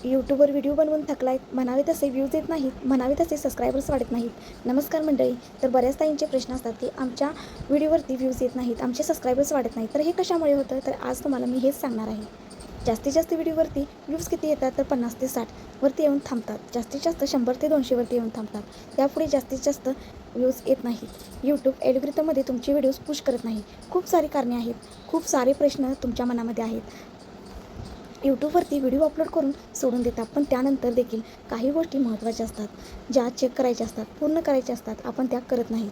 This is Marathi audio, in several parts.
यूट्यूबवर व्हिडिओ बनवून थकलाय, म्हणावे तसे व्ह्यूज येत नाहीत, म्हणावे तसे सबस्क्रायबर्स वाढत नाहीत. नमस्कार मंडळी. तर बऱ्याच ताईंचे प्रश्न असतात की आमच्या व्हिडिओवरती व्ह्यूज येत नाहीत, आमचे सबस्क्रायबर्स वाढत नाहीत. तर हे कशामुळे होतं? तर आज तुम्हाला मी हेच सांगणार आहे. जास्तीत जास्त व्हिडिओवरती व्ह्यूज किती येतात? तर 50 ते 60 वरती येऊन थांबतात. जास्तीत जास्त 100 ते 200 वरती येऊन थांबतात. त्यापुढे जास्तीत जास्त व्ह्यूज येत नाहीत. यूट्यूब ॲल्गोरिथममध्ये तुमचे व्हिडिओज पुश करत नाही. खूप सारी कारणे आहेत. खूप सारे प्रश्न तुमच्या मनामध्ये आहेत. यूट्यूबवरती व्हिडिओ अपलोड करून सोडून देतात, पण त्यानंतर देखील काही गोष्टी महत्त्वाच्या असतात, ज्या चेक करायच्या असतात, पूर्ण करायच्या असतात. आपण त्या करत नाहीत.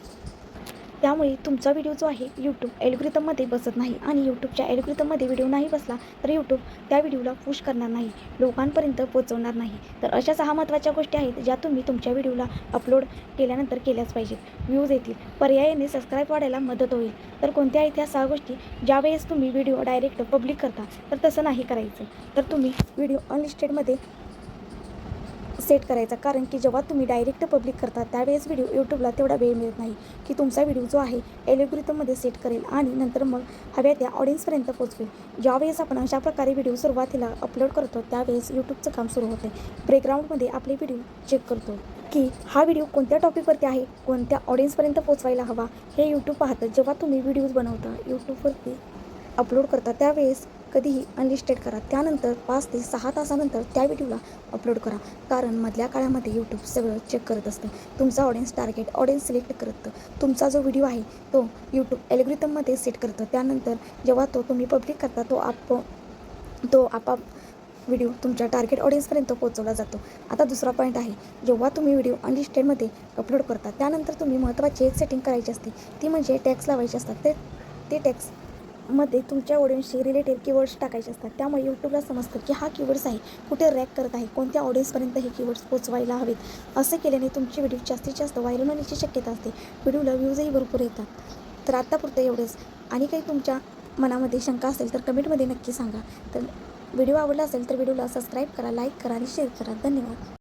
त्यामुळे तुमचा व्हिडिओ जो आहे यूट्यूब ॲल्गोरिथममध्ये बसत नाही आणि यूट्यूबच्या ॲल्गोरिथममध्ये व्हिडिओ नाही बसला तर यूट्यूब त्या व्हिडिओला पुश करणार नाही, लोकांपर्यंत पोहोचवणार नाही. तर अशा 6 महत्त्वाच्या गोष्टी आहेत ज्या तुम्ही तुमच्या व्हिडिओला अपलोड केल्यानंतर केल्याच पाहिजेत. व्ह्यूज येतील, पर्यायाने सबस्क्राईब वाढायला मदत होईल. तर कोणत्या आहेत ह्या 6 गोष्टी? ज्यावेळेस तुम्ही व्हिडिओ डायरेक्ट पब्लिक करता तर तसं नाही करायचं. तर तुम्ही व्हिडिओ अनलिस्टेडमध्ये सेट करायचा, कारण की जेव्हा तुम्ही डायरेक्ट पब्लिक करता त्यावेळेस व्हिडिओ यूट्यूबला तेवढा वेळ मिळत नाही की तुमचा व्हिडिओ जो आहे ॲल्गोरिथममध्ये सेट करेल आणि नंतर मग हव्या त्या ऑडियन्सपर्यंत पोहोचवेल. ज्यावेळेस आपण अशा प्रकारे व्हिडिओ सुरुवातीला अपलोड करतो त्यावेळेस यूट्यूबचं काम सुरू होते. बॅकग्राऊंडमध्ये आपले व्हिडिओ चेक करतो की हा व्हिडिओ कोणत्या टॉपिकवरती आहे, कोणत्या ऑडियन्सपर्यंत पोहोचवायला हवा, हे यूट्यूब पाहतं. जेव्हा तुम्ही व्हिडिओज बनवता, यूट्यूबवरती अपलोड करता त्यावेळेस कधीही अनलिस्टेड करा. त्यानंतर 5 ते 6 तासानंतर त्या व्हिडिओला अपलोड करा, कारण मधल्या काळामध्ये यूट्यूब सगळं चेक करत असतं. तुमचा ऑडियन्स सिलेक्ट करतं. तुमचा जो व्हिडिओ आहे तो यूट्यूब ॲल्गोरिथममध्ये सेट करतं. त्यानंतर जेव्हा तुम्ही पब्लिक करता तो आपोआप व्हिडिओ तुमच्या टार्गेट ऑडियन्सपर्यंत पोहोचवला जातो. आता दुसरा पॉईंट आहे, जेव्हा तुम्ही व्हिडिओ अनलिस्टेडमध्ये अपलोड करता त्यानंतर तुम्ही महत्त्वाची एक सेटिंग करायची असते, ती म्हणजे टॅग्स लावायचे असतात. ते टॅग्समध्ये तुमच्या ऑडियन्सशी रिलेटेड कीवर्ड्स टाकायचे असतात. त्यामुळे यूट्यूबला समजतं की हा कीवर्ड्स आहे, कुठे रँक करत आहे, कोणत्या ऑडियन्सपर्यंत हे कीवर्ड्स पोहोचवायला हवेत. असे केल्याने तुमचे व्हिडिओ जास्तीत जास्त व्हायरल होण्याची शक्यता असते. व्हिडिओला व्ह्यूजही भरपूर येतात. तर आत्तापुरतं एवढेच. आणि काही तुमच्या मनामध्ये शंका असेल तर कमेंटमध्ये नक्की सांगा. तर व्हिडिओ आवडला असेल तर व्हिडिओला सबस्क्राईब करा, लाईक करा आणि शेअर करा. धन्यवाद.